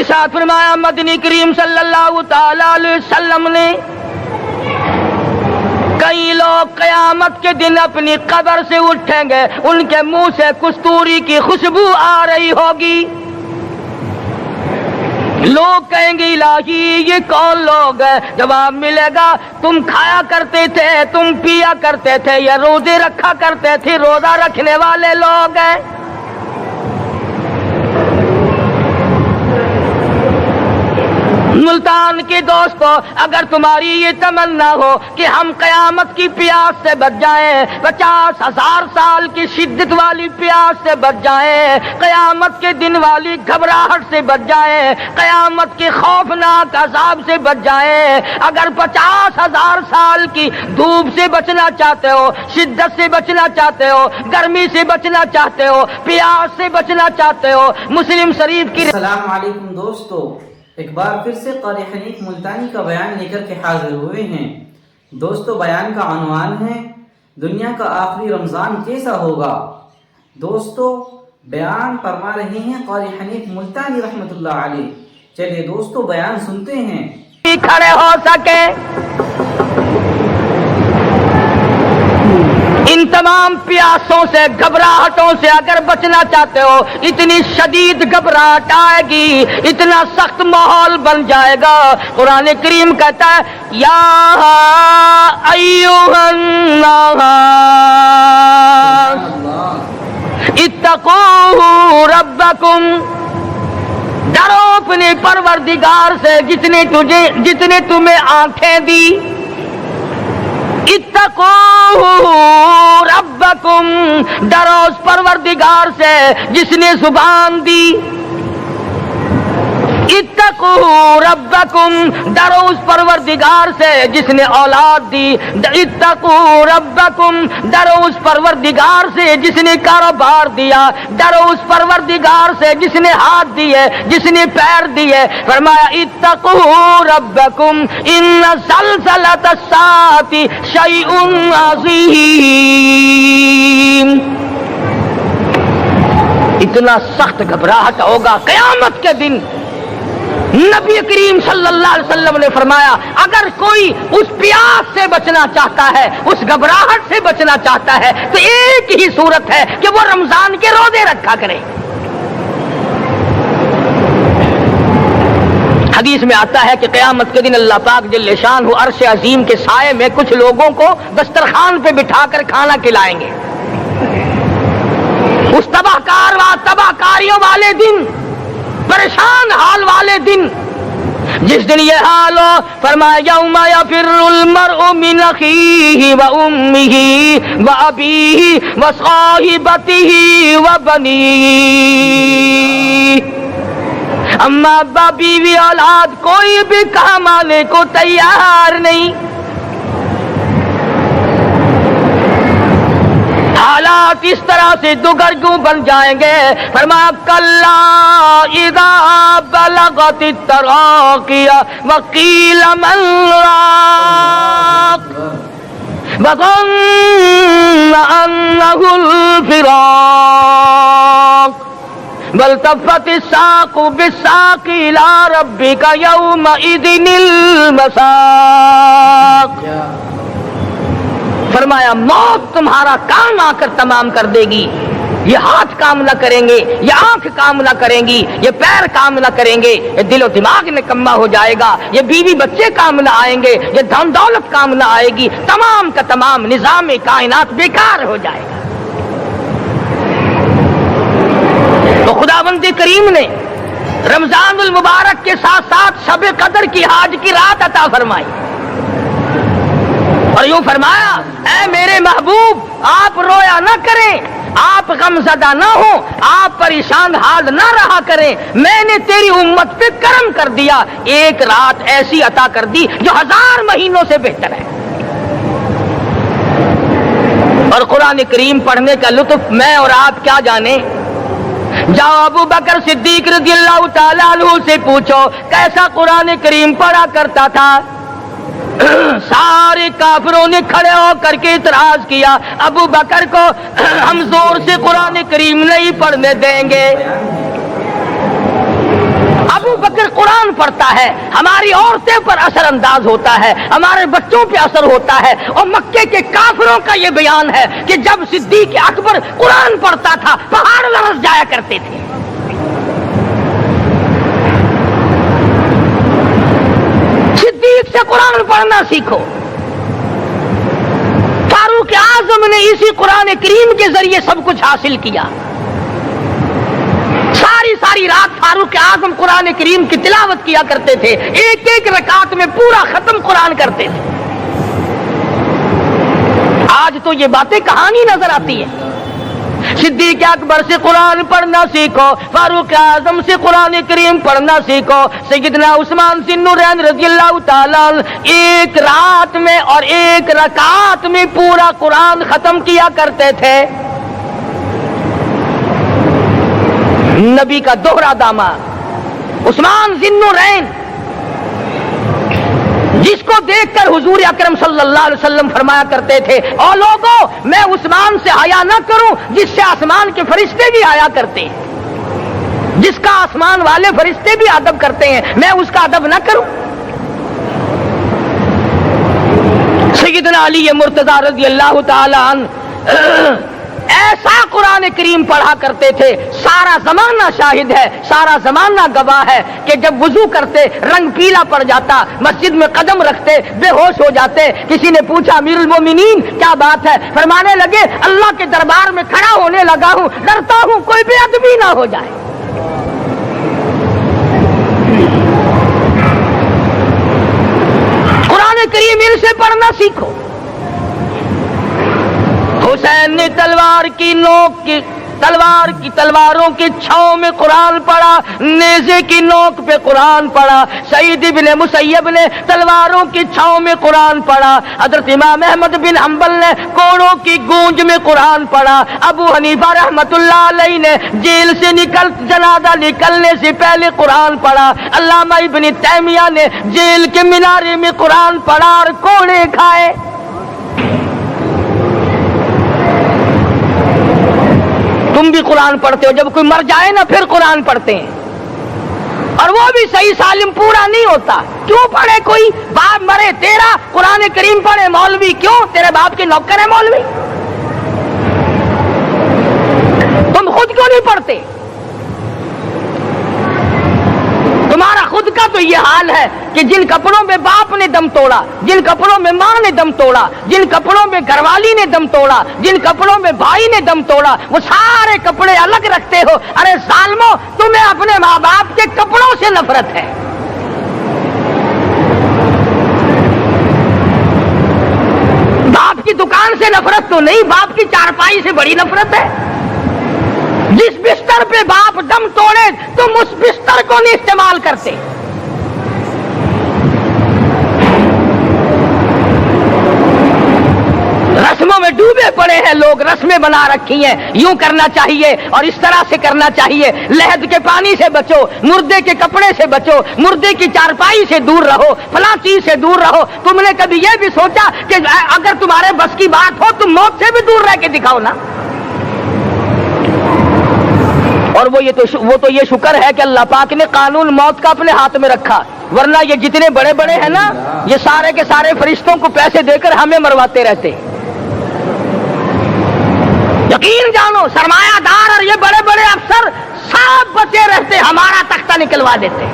ارشاد فرمایا مدنی کریم صلی اللہ تعالی علیہ وسلم نے کئی لوگ قیامت کے دن اپنی قبر سے اٹھیں گے، ان کے منہ سے کستوری کی خوشبو آ رہی ہوگی، لوگ کہیں گے الہی یہ کون لوگ ہیں؟ جواب ملے گا تم کھایا کرتے تھے، تم پیا کرتے تھے، یا روزے رکھا کرتے تھے، روزہ رکھنے والے لوگ ہیں۔ ملتان کے دوستو، اگر تمہاری یہ تمنا ہو کہ ہم قیامت کی پیاس سے بچ جائیں، 50,000 سال کی شدت والی پیاس سے بچ جائیں، قیامت کے دن والی گھبراہٹ سے بچ جائیں، قیامت کے خوفناک عذاب سے بچ جائیں، اگر 50,000 سال کی دھوپ سے بچنا چاہتے ہو، شدت سے بچنا چاہتے ہو، گرمی سے بچنا چاہتے ہو، پیاس سے بچنا چاہتے ہو، مسلم شریف کی السلام علیکم دوستو، ایک بار پھر سے قاری حنیف ملتانی کا بیان لے کر کے حاضر ہوئے ہیں۔ دوستو بیان کا عنوان ہے دنیا کا آخری رمضان کیسا ہوگا۔ دوستو بیان فرما رہے ہیں قاری حنیف ملتانی رحمت اللہ علیہ۔ چلیے دوستو بیان سنتے ہیں۔ کھڑے ہو سکے ان تمام پیاسوں سے، گھبراہٹوں سے اگر بچنا چاہتے ہو، اتنی شدید گھبراہٹ آئے گی، اتنا سخت ماحول بن جائے گا۔ قرآن کریم کہتا ہے یا ایھا الناس اتقوا ربکم، ڈرو اپنے پروردگار سے جس نے تمہیں آنکھیں دی۔ اتقوا ربکم، ڈرو اس پروردگار سے جس نے زبان دی۔ اتقوا ربکم، ڈرو اس پروردگار سے جس نے اولاد دی۔ اتقوا ربکم، ڈرو اس پروردگار سے جس نے کاروبار دیا۔ ڈرو اس پروردگار سے جس نے ہاتھ دیے، جس نے پیر دیے۔ فرمایا اتقوا ربکم ان زلزلۃ الساعۃ شیء عظیم، اتنا سخت گھبراہٹ ہوگا قیامت کے دن۔ نبی کریم صلی اللہ علیہ وسلم نے فرمایا اگر کوئی اس پیاس سے بچنا چاہتا ہے، اس گھبراہٹ سے بچنا چاہتا ہے، تو ایک ہی صورت ہے کہ وہ رمضان کے روزے رکھا کرے۔ حدیث میں آتا ہے کہ قیامت کے دن اللہ پاک جل شانہ عرش عظیم کے سائے میں کچھ لوگوں کو دسترخوان پہ بٹھا کر کھانا کھلائیں گے۔ اس تباہ کاریوں والے دن، پریشان حال والے دن، جس دن یہ حال ہو، فرمایا یوم یفر المرء من اخیہ و امہ و ابیہ و صاحبتہ و بنیہ، اما ابا بیوی اولاد کوئی بھی کام آنے کو تیار نہیں۔ حالات اس طرح سے دگرگوں بن جائیں گے۔ فرمایا کلا اذا بلغت التراقی وقیل من راق وظن انہ الفراق والتفت الساق بالساق الى ربک یومئذ المساق۔ فرمایا موت تمہارا کام آ کر تمام کر دے گی، یہ ہاتھ کام نہ کریں گے، یہ آنکھ کام نہ کریں گی، یہ پیر کام نہ کریں گے، یہ دل و دماغ نکما ہو جائے گا، یہ بیوی بچے کام نہ آئیں گے، یہ دھن دولت کام نہ آئے گی، تمام کا تمام نظام کائنات بیکار ہو جائے گا۔ تو خداوند کریم نے رمضان المبارک کے ساتھ ساتھ شب قدر کی حاج کی رات عطا فرمائی، اور یوں فرمایا اے میرے محبوب آپ رویا نہ کریں، آپ غم زدہ نہ ہو، آپ پریشان حال نہ رہا کریں، میں نے تیری امت پہ کرم کر دیا، ایک رات ایسی عطا کر دی جو 1000 مہینوں سے بہتر ہے۔ اور قرآن کریم پڑھنے کا لطف میں اور آپ کیا جانے۔ جاؤ ابو بکر صدیق رضی اللہ تعالیٰ عنہ سے پوچھو کیسا قرآن کریم پڑھا کرتا تھا۔ سارے کافروں نے کھڑے ہو کر کے اعتراض کیا ابو بکر کو ہم زور سے قرآن کریم نہیں پڑھنے دیں گے۔ ابو بکر پڑتا ہے، ہماری عورتیں پر اثر انداز ہوتا ہے، ہمارے بچوں پہ اثر ہوتا ہے۔ اور مکے کے کافروں کا یہ بیان ہے کہ جب صدیق اکبر قرآن پڑھتا تھا پہاڑ لرز جایا کرتے تھے۔ صدیق سے قرآن پڑھنا سیکھو۔ فاروق اعظم نے اسی قرآن کریم کے ذریعے سب کچھ حاصل کیا۔ ساری رات فاروق اعظم قرآن کریم کی تلاوت کیا کرتے تھے، ایک ایک رکعت میں پورا ختم قرآن کرتے تھے۔ آج تو یہ باتیں کہانی نظر آتی ہے۔ صدیق اکبر سے قرآن پڑھنا سیکھو، فاروق اعظم سے قرآن کریم پڑھنا سیکھو۔ سیدنا عثمان ذی النورین رضی اللہ تعالیٰ ایک رات میں اور ایک رکعت میں پورا قرآن ختم کیا کرتے تھے۔ نبی کا دوہرا داماد عثمان ذی النورین، جس کو دیکھ کر حضور اکرم صلی اللہ علیہ وسلم فرمایا کرتے تھے، او لوگوں میں عثمان سے حیا نہ کروں جس سے آسمان کے فرشتے بھی حیا کرتے ہیں، جس کا آسمان والے فرشتے بھی ادب کرتے ہیں، میں اس کا ادب نہ کروں۔ سیدنا علی مرتضی رضی اللہ تعالی عنہ ایسا قرآن کریم پڑھا کرتے تھے، سارا زمانہ شاہد ہے، سارا زمانہ گواہ ہے کہ جب وضو کرتے رنگ پیلا پڑ جاتا، مسجد میں قدم رکھتے بے ہوش ہو جاتے۔ کسی نے پوچھا امیر المومنین کیا بات ہے؟ فرمانے لگے اللہ کے دربار میں کھڑا ہونے لگا ہوں، ڈرتا ہوں کوئی بے ادبی نہ ہو جائے۔ قرآن کریم ان سے پڑھنا سیکھو۔ حسین نے تلواروں کی چھاؤں میں قرآن پڑھا، نیزے کی نوک پہ قرآن پڑھا۔ سعید بن مسیب نے تلواروں کی چھاؤں میں قرآن پڑھا۔ حضرت امام احمد بن حنبل نے کوڑوں کی گونج میں قرآن پڑھا۔ ابو حنیفہ رحمت اللہ علیہ نے جیل سے جنازہ نکلنے سے پہلے قرآن پڑھا۔ علامہ ابن تیمیہ نے جیل کے مینارے میں قرآن پڑھا اور کوڑے کھائے۔ تم بھی قرآن پڑھتے ہو، جب کوئی مر جائے نا پھر قرآن پڑھتے ہیں، اور وہ بھی صحیح سالم پورا نہیں ہوتا۔ کیوں پڑھے؟ کوئی باپ مرے تیرا قرآن کریم پڑھے مولوی، کیوں؟ تیرے باپ کے نوکر ہے مولوی؟ تم خود کیوں نہیں پڑھتے؟ تمہارا خود کا تو یہ حال ہے کہ جن کپڑوں میں باپ نے دم توڑا، جن کپڑوں میں ماں نے دم توڑا، جن کپڑوں میں گھر والی نے دم توڑا، جن کپڑوں میں بھائی نے دم توڑا، وہ سارے کپڑے الگ رکھتے ہو۔ ارے ظالمو، تمہیں اپنے ماں باپ کے کپڑوں سے نفرت ہے۔ باپ کی دکان سے نفرت تو نہیں، باپ کی چارپائی سے بڑی نفرت ہے۔ جس بستر پہ باپ دم توڑے تم اس بستر کو نہیں استعمال کرتے۔ رسموں میں ڈوبے پڑے ہیں لوگ، رسمیں بنا رکھی ہیں، یوں کرنا چاہیے اور اس طرح سے کرنا چاہیے۔ لہد کے پانی سے بچو، مردے کے کپڑے سے بچو، مردے کی چارپائی سے دور رہو، فلاں چیز سے دور رہو۔ تم نے کبھی یہ بھی سوچا کہ اگر تمہارے بس کی بات ہو تم موت سے بھی دور رہ کے دکھاؤ نا؟ اور وہ تو یہ شکر ہے کہ اللہ پاک نے قانون موت کا اپنے ہاتھ میں رکھا، ورنہ یہ جتنے بڑے بڑے ہیں نا، یہ سارے کے سارے فرشتوں کو پیسے دے کر ہمیں مرواتے رہتے۔ یقین جانو سرمایہ دار اور یہ بڑے بڑے افسر سب بچے رہتے، ہمارا تختہ نکلوا دیتے۔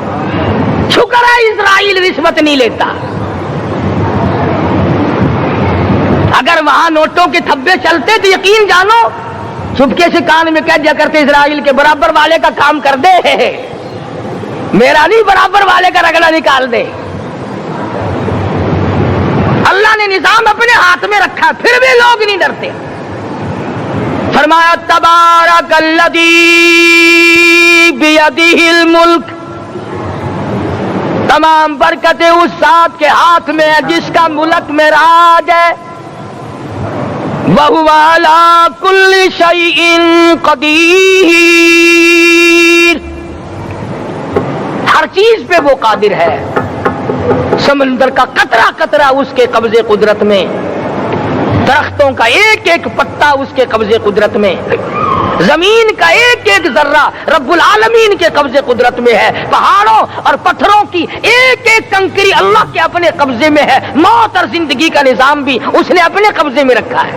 شکر ہے اسرائیل رشوت نہیں لیتا۔ اگر وہاں نوٹوں کے تھبے چلتے تو یقین جانو چپکے سے کان میں کہہ دیا کرتے اسرائیل کے برابر والے کا کام کر دے، میرا نہیں برابر والے کا رگڑا نکال دے۔ اللہ نے نظام اپنے ہاتھ میں رکھا پھر بھی لوگ نہیں ڈرتے۔ فرمایا تبارک الذی بیدہ الملک، تمام برکتیں اس ذات کے ہاتھ میں ہے جس کا ملک میں راج ہے۔ وَهُوَ عَلَى كُلِّ شَيْءٍ قَدِيرٌ، ہر چیز پہ وہ قادر ہے۔ سمندر کا قطرہ قطرہ اس کے قبضے قدرت میں، درختوں کا ایک ایک پتا اس کے قبضے قدرت میں، زمین کا ایک ایک ذرہ رب العالمین کے قبضے قدرت میں ہے، پہاڑوں اور پتھروں کی ایک ایک کنکری اللہ کے اپنے قبضے میں ہے. موت اور زندگی کا نظام بھی اس نے اپنے قبضے میں رکھا ہے.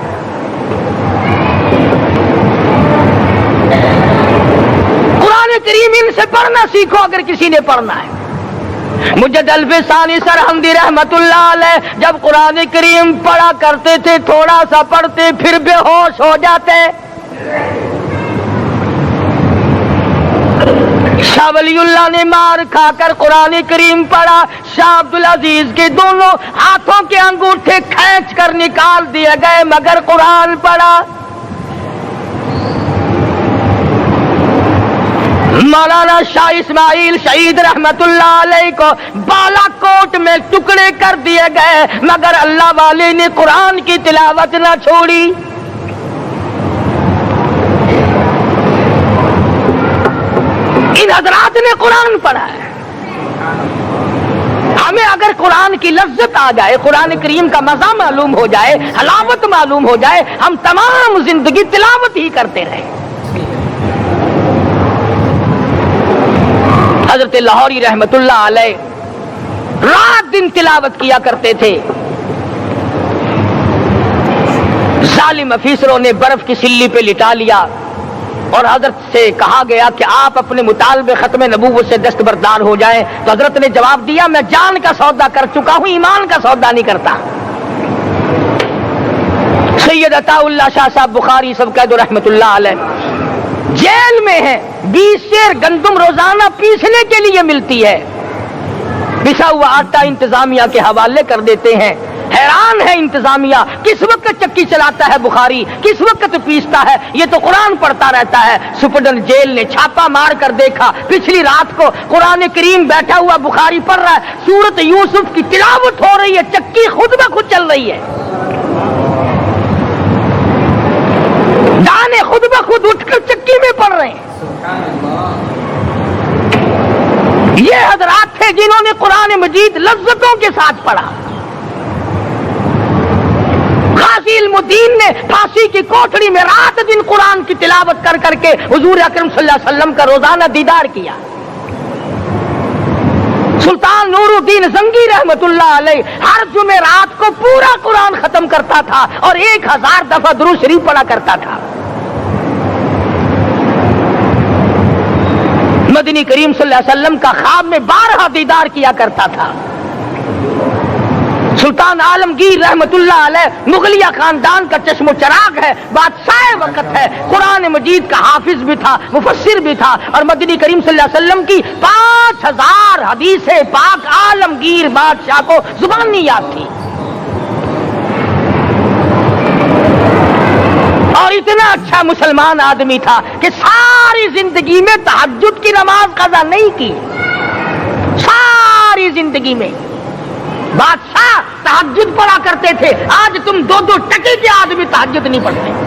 قرآن کریم ان سے پڑھنا سیکھو اگر کسی نے پڑھنا ہے. مجد الف ثانی سرہندی رحمت اللہ علیہ جب قرآن کریم پڑھا کرتے تھے تھوڑا سا پڑھتے پھر بے ہوش ہو جاتے. شاہ ولی اللہ نے مار کھا کر قرآن کریم پڑھا. شاہ عبدالعزیز کے دونوں ہاتھوں کے انگوٹھے کھینچ کر نکال دیے گئے مگر قرآن پڑھا. مولانا شاہ اسماعیل شہید رحمت اللہ علیہ کو بالا کوٹ میں ٹکڑے کر دیے گئے مگر اللہ والے نے قرآن کی تلاوت نہ چھوڑی. ان حضرات نے قرآن پڑھا ہے. ہمیں اگر قرآن کی لذت آ جائے, قرآن کریم کا مزہ معلوم ہو جائے, حلاوت معلوم ہو جائے, ہم تمام زندگی تلاوت ہی کرتے رہے. حضرت لاہوری رحمت اللہ علیہ رات دن تلاوت کیا کرتے تھے. ظالم افیسروں نے برف کی سلی پہ لٹا لیا اور حضرت سے کہا گیا کہ آپ اپنے مطالبے ختم نبوت سے دستبردار ہو جائیں. تو حضرت نے جواب دیا میں جان کا سودا کر چکا ہوں, ایمان کا سودا نہیں کرتا. سید عطا اللہ شاہ صاحب بخاری سب قید رحمت اللہ علیہ جیل میں ہیں. 20 سیر گندم روزانہ پیسنے کے لیے ملتی ہے. پسا ہوا آٹا انتظامیہ کے حوالے کر دیتے ہیں. حیران ہے انتظامیہ, کس وقت چکی چلاتا ہے بخاری, کس وقت پیستا ہے, یہ تو قرآن پڑھتا رہتا ہے. سپرڈنٹ جیل نے چھاپا مار کر دیکھا, پچھلی رات کو قرآن کریم بیٹھا ہوا بخاری پڑھ رہا ہے, سورت یوسف کی تلاوت ہو رہی ہے, چکی خود بخود چل رہی ہے, دانے خود بخود اٹھ کر چکی میں پڑھ رہے ہیں. یہ حضرات تھے جنہوں نے قرآن مجید لذتوں کے ساتھ پڑھا. غازی علم الدین نے پھانسی کی کوٹڑی میں رات دن قرآن کی تلاوت کر کر کے حضور اکرم صلی اللہ علیہ وسلم کا روزانہ دیدار کیا. سلطان نور الدین زنگی رحمت اللہ علیہ ہر جمعرات کو پورا قرآن ختم کرتا تھا اور 1000 دفعہ درود شریف پڑھا کرتا تھا. مدنی کریم صلی اللہ علیہ وسلم کا خواب میں 12 دیدار کیا کرتا تھا. سلطان عالمگیر رحمت اللہ علیہ مغلیہ خاندان کا چشم و چراغ ہے, بادشاہ وقت ہے, قرآن مجید کا حافظ بھی تھا, مفسر بھی تھا, اور مدنی کریم صلی اللہ علیہ وسلم کی 5000 حدیث پاک عالمگیر بادشاہ کو زبانی یاد تھی. اور اتنا اچھا مسلمان آدمی تھا کہ ساری زندگی میں تہجد کی نماز قضا نہیں کی. ساری زندگی میں بادشاہ تہجد پڑھا کرتے تھے. آج تم 2 ٹکے کے آدمی تہجد نہیں پڑھتے.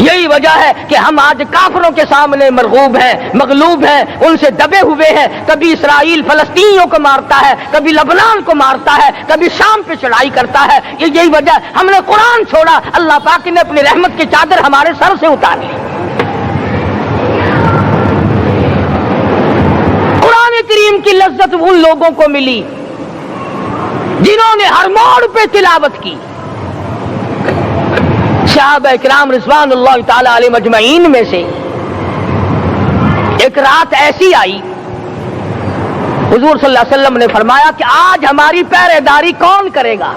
یہی وجہ ہے کہ ہم آج کافروں کے سامنے مرغوب ہیں, مغلوب ہیں, ان سے دبے ہوئے ہیں. کبھی اسرائیل فلسطینیوں کو مارتا ہے, کبھی لبنان کو مارتا ہے, کبھی شام پہ چڑھائی کرتا ہے. یہی وجہ, ہم نے قرآن چھوڑا, اللہ پاک نے اپنی رحمت کی چادر ہمارے سر سے اتاری. کریم کی لذت ان لوگوں کو ملی جنہوں نے ہر موڑ پہ تلاوت کی. صحابہ کرام رضوان اللہ تعالی علیہ مجمعین میں سے ایک رات ایسی آئی, حضور صلی اللہ علیہ وسلم نے فرمایا کہ آج ہماری پہرے داری کون کرے گا.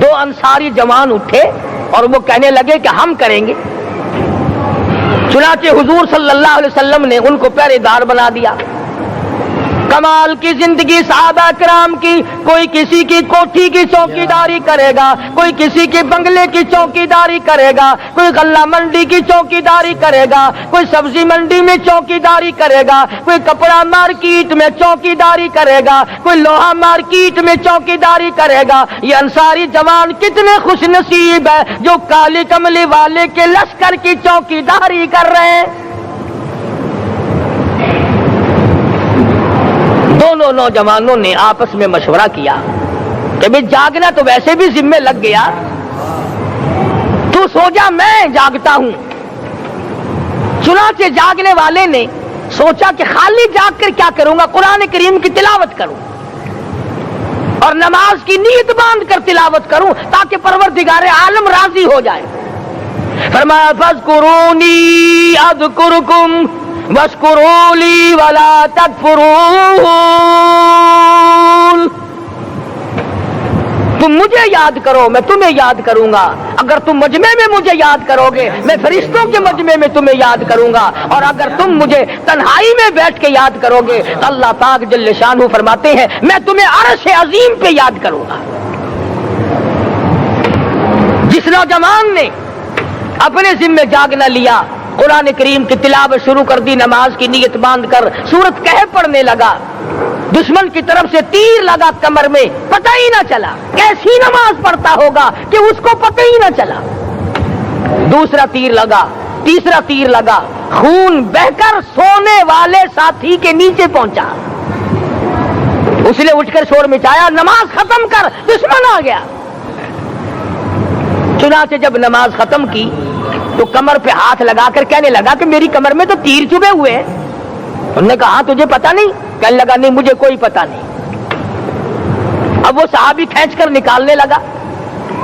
2 انصاری جوان اٹھے اور وہ کہنے لگے کہ ہم کریں گے. چنانچہ حضور صلی اللہ علیہ وسلم نے ان کو پہرے دار بنا دیا. کمال کی زندگی صحابہ کرام کی, کوئی کسی کی کوٹھی کی چوکیداری کرے گا, کوئی کسی کے بنگلے کی چوکیداری کرے گا, کوئی غلہ منڈی کی چوکیداری کرے گا, کوئی سبزی منڈی میں چوکیداری کرے گا, کوئی کپڑا مارکیٹ میں چوکیداری کرے گا, کوئی لوہا مارکیٹ میں چوکیداری کرے گا. یہ انصاری جوان کتنے خوش نصیب ہے جو کالی کملی والے کے لشکر کی چوکیداری کر رہے ہیں. دونوں نوجوانوں نے آپس میں مشورہ کیا کہ بھئی جاگنا تو ویسے بھی ذمہ لگ گیا, تو سو جا, میں جاگتا ہوں. چنانچہ جاگنے والے نے سوچا کہ خالی جاگ کر کیا کروں گا، قرآن کریم کی تلاوت کروں اور نماز کی نیت باندھ کر تلاوت کروں تاکہ پروردگار عالم راضی ہو جائے۔ فرمایا فاذکرونی اذکرکم واشکروا لی ولا تکفرون، تم مجھے یاد کرو میں تمہیں یاد کروں گا، اگر تم مجمع میں مجھے یاد کرو گے میں فرشتوں کے مجمع میں تمہیں یاد کروں گا، اور اگر تم مجھے تنہائی میں بیٹھ کے یاد کرو گے تو اللہ پاک جل شانہ فرماتے ہیں میں تمہیں عرش عظیم پہ یاد کروں گا۔ جس نوجوان نے اپنے ذمہ جاگ نہ لیا، قرآن کریم کی تلاوت شروع کر دی، نماز کی نیت باندھ کر سورت کہف پڑھنے لگا، دشمن کی طرف سے تیر لگا کمر میں، پتہ ہی نہ چلا کیسی نماز پڑھتا ہوگا کہ اس کو پتہ ہی نہ چلا، دوسرا تیر لگا، تیسرا تیر لگا، خون بہ کر سونے والے ساتھی کے نیچے پہنچا، اس نے اٹھ کر شور مچایا نماز ختم کر دشمن آ گیا۔ چنانچہ جب نماز ختم کی تو کمر پہ ہاتھ لگا کر کہنے لگا کہ میری کمر میں تو تیر چبھے ہوئے ہیں۔ انہوں نے کہا تجھے پتا نہیں؟ کہنے لگا نہیں مجھے کوئی پتا نہیں۔ اب وہ صحابی کھینچ کر نکالنے لگا،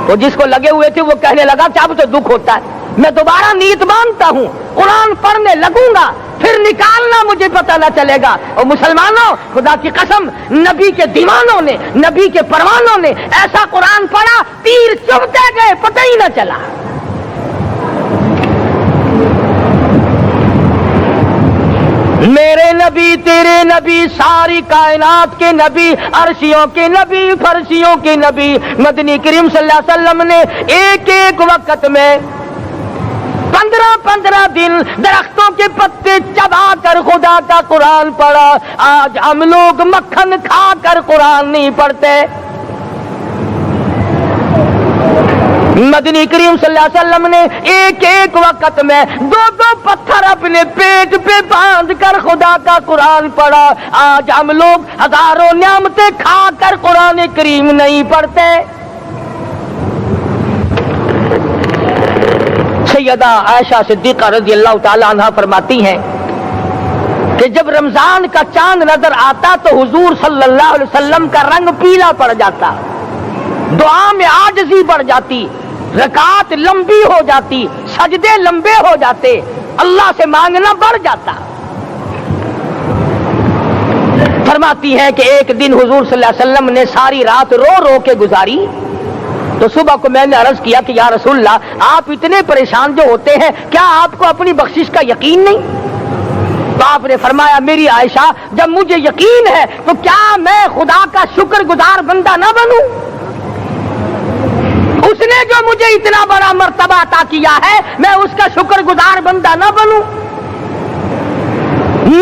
وہ جس کو لگے ہوئے تھے وہ کہنے لگا کہ اب تو دکھ ہوتا ہے، میں دوبارہ نیت باندھتا ہوں، قرآن پڑھنے لگوں گا، پھر نکالنا مجھے پتہ نہ چلے گا۔ اور مسلمانوں خدا کی قسم نبی کے دیوانوں نے، نبی کے پروانوں نے ایسا قرآن پڑھا تیر چبھتے گئے پتہ ہی نہ چلا۔ میرے نبی تیرے نبی ساری کائنات کے نبی، عرشیوں کے نبی فرشیوں کے نبی مدنی کریم صلی اللہ علیہ وسلم نے ایک ایک وقت میں 15 دن درختوں کے پتے چبا کر خدا کا قرآن پڑھا۔ آج ہم لوگ مکھن کھا کر قرآن نہیں پڑھتے۔ مدنی کریم صلی اللہ علیہ وسلم نے ایک ایک وقت میں 2 پتھر اپنے پیٹ پہ باندھ کر خدا کا قرآن پڑھا۔ آج ہم لوگ ہزاروں نعمتیں کھا کر قرآن کریم نہیں پڑھتے۔ سیدہ عائشہ صدیقہ رضی اللہ تعالی عنہا فرماتی ہیں کہ جب رمضان کا چاند نظر آتا تو حضور صلی اللہ علیہ وسلم کا رنگ پیلا پڑ جاتا، دعا میں عاجزی بڑھ جاتی، رکعت لمبی ہو جاتی، سجدے لمبے ہو جاتے، اللہ سے مانگنا بڑھ جاتا۔ فرماتی ہے کہ ایک دن حضور صلی اللہ علیہ وسلم نے ساری رات رو رو کے گزاری، تو صبح کو میں نے عرض کیا کہ یا رسول اللہ آپ اتنے پریشان جو ہوتے ہیں کیا آپ کو اپنی بخشش کا یقین نہیں؟ تو آپ نے فرمایا میری عائشہ جب مجھے یقین ہے تو کیا میں خدا کا شکر گزار بندہ نہ بنوں؟ اس نے جو مجھے اتنا بڑا مرتبہ عطا کیا ہے میں اس کا شکر گزار بندہ نہ بنوں؟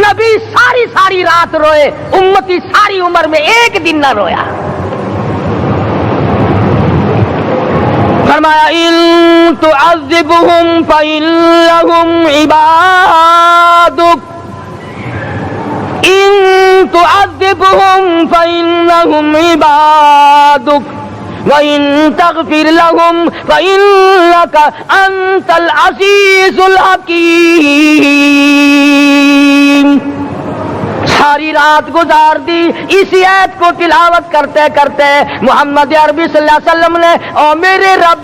نبی ساری رات روئے، امتی ساری عمر میں ایک دن نہ رویا۔ فرمایا ان تعذبهم فإنهم عبادك، ان تعذبهم فإنهم عبادك وَإِن تَغْفِرْ لَهُمْ فَإِنَّكَ أَنْتَ الْعَزِيزُ الْحَكِيمُ۔ ساری رات گزار دی اسی آیت کو تلاوت کرتے کرتے محمد عربی صلی اللہ علیہ وسلم نے او میرے رب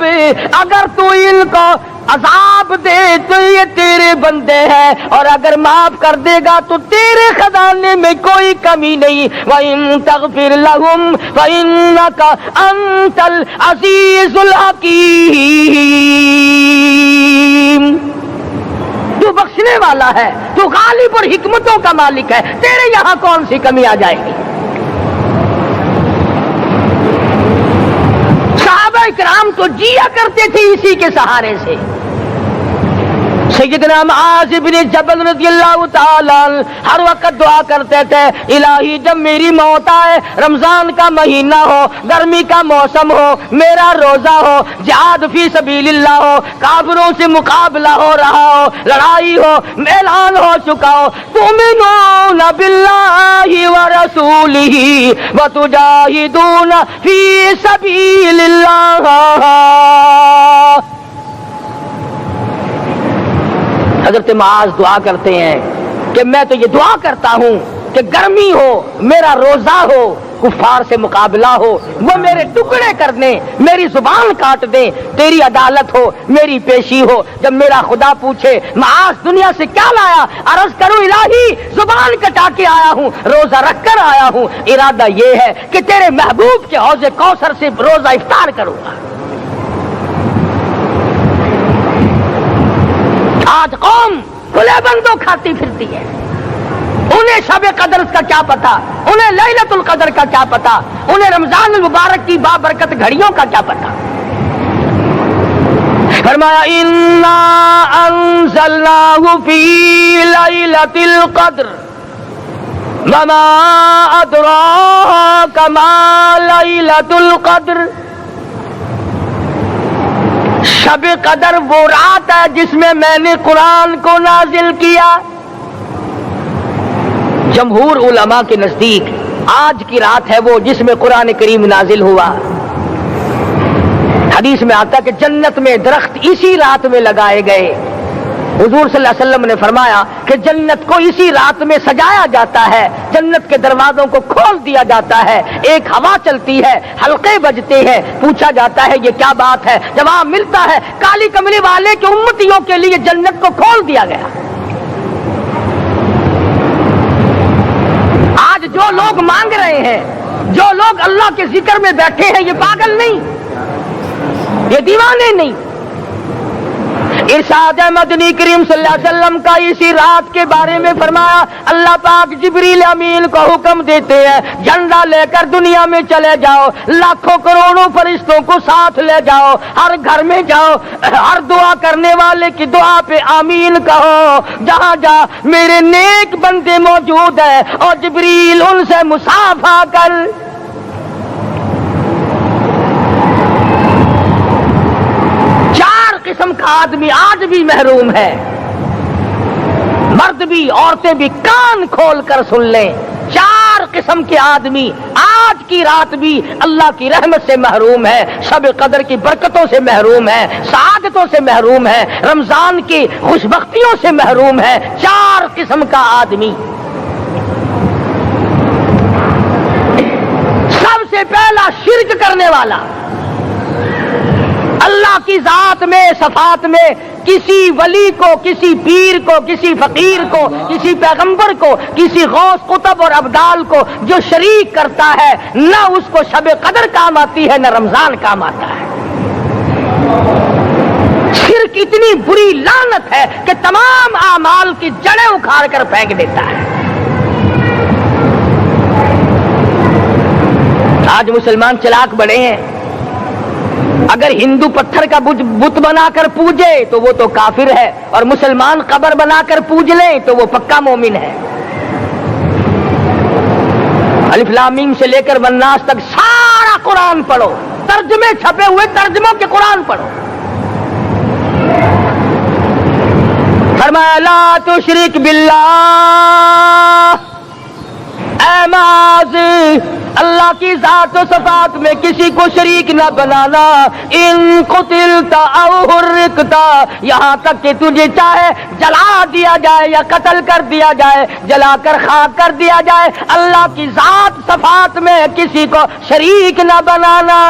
اگر تو ان کو عذاب دے تو یہ تیرے بندے ہیں، اور اگر معاف کر دے گا تو تیرے خزانے میں کوئی کمی نہیں۔ وَإِن تَغْفِرْ لَهُمْ فَإِنَّكَ أَنْتَ الْعَزِيزُ الْحَكِيمُ۔ تو بخشنے والا ہے، تو غالب اور حکمتوں کا مالک ہے، تیرے یہاں کون سی کمی آ جائے گی؟ صحابہ کرام تو جیا کرتے تھے اسی کے سہارے سے۔ سیدنا معاذ بن جبل رضی اللہ تعالی عنہ ہر وقت دعا کرتے تھے الہی جب میری موت آئے، رمضان کا مہینہ ہو، گرمی کا موسم ہو، میرا روزہ ہو، جہاد فی سبیل اللہ ہو، کافروں سے مقابلہ ہو رہا ہو، لڑائی ہو، اعلان ہو چکا ہو، تؤمنون باللہ ورسولہ وتجاہدون فی سبیل اللہ۔ حضرت معاذ دعا کرتے ہیں کہ میں تو یہ دعا کرتا ہوں کہ گرمی ہو، میرا روزہ ہو، کفار سے مقابلہ ہو، وہ میرے ٹکڑے کر دیں، میری زبان کاٹ دیں، تیری عدالت ہو، میری پیشی ہو۔ جب میرا خدا پوچھے معاذ دنیا سے کیا لایا، عرض کروں الہی زبان کٹا کے آیا ہوں، روزہ رکھ کر آیا ہوں، ارادہ یہ ہے کہ تیرے محبوب کے حوض کوثر سے روزہ افطار کروں گا۔ آج قوم کھلے بندوں کھاتی پھرتی ہے، انہیں شب قدر کا کیا پتا، انہیں لیلۃ القدر کا کیا پتا، انہیں رمضان المبارک کی بابرکت گھڑیوں کا کیا پتا۔ فرمایا انا انزلناہ فی لیلۃ القدر وما ادراک ما لیلۃ القدر۔ شب قدر وہ رات ہے جس میں نے قرآن کو نازل کیا۔ جمہور علماء کے نزدیک آج کی رات ہے وہ جس میں قرآن کریم نازل ہوا۔ حدیث میں آتا کہ جنت میں درخت اسی رات میں لگائے گئے۔ حضور صلی اللہ علیہ وسلم نے فرمایا کہ جنت کو اسی رات میں سجایا جاتا ہے، جنت کے دروازوں کو کھول دیا جاتا ہے، ایک ہوا چلتی ہے، حلقے بجتے ہیں، پوچھا جاتا ہے یہ کیا بات ہے، جواب ملتا ہے کالی کملی والے کے امتیوں کے لیے جنت کو کھول دیا گیا۔ آج جو لوگ مانگ رہے ہیں، جو لوگ اللہ کے ذکر میں بیٹھے ہیں، یہ پاگل نہیں، یہ دیوانے نہیں۔ ارشاد مدنی کریم صلی اللہ علیہ وسلم کا اسی رات کے بارے میں فرمایا، اللہ پاک جبریل امین کو حکم دیتے ہیں جھنڈا لے کر دنیا میں چلے جاؤ، لاکھوں کروڑوں فرشتوں کو ساتھ لے جاؤ، ہر گھر میں جاؤ، ہر دعا کرنے والے کی دعا پہ آمین کہو، جہاں جا میرے نیک بندے موجود ہیں اور جبریل ان سے مصافحہ کر۔ قسم کا آدمی آج بھی محروم ہے، مرد بھی عورتیں بھی کان کھول کر سن لیں، 4 قسم کے آدمی آج کی رات بھی اللہ کی رحمت سے محروم ہے، شب قدر کی برکتوں سے محروم ہے، سعادتوں سے محروم ہے، رمضان کی خوشبختیوں سے محروم ہے۔ 4 قسم کا آدمی۔ سب سے پہلا شرک کرنے والا، اللہ کی ذات میں صفات میں کسی ولی کو، کسی پیر کو، کسی فقیر کو، کسی پیغمبر کو، کسی غوث قطب اور ابدال کو جو شریک کرتا ہے، نہ اس کو شب قدر کام آتی ہے نہ رمضان کام آتا ہے۔ شرک اتنی بری لعنت ہے کہ تمام اعمال کی جڑیں اکھاڑ کر پھینک دیتا ہے۔ آج مسلمان چلاک بنے ہیں، اگر ہندو پتھر کا بت بنا کر پوجے تو وہ تو کافر ہے، اور مسلمان قبر بنا کر پوج لیں تو وہ پکا مومن ہے۔ الف لام میم سے لے کر والناس تک سارا قرآن پڑھو، ترجمے چھپے ہوئے ترجموں کے قرآن پڑھو۔ فرمایا لا تشرک باللہ، اے معاذ اللہ کی ذات و صفات میں کسی کو شریک نہ بنانا۔ ان قتلتا او حرقتا، یہاں تک کہ تجھے چاہے جلا دیا جائے یا قتل کر دیا جائے، جلا کر خاک کر دیا جائے، اللہ کی ذات صفات میں کسی کو شریک نہ بنانا۔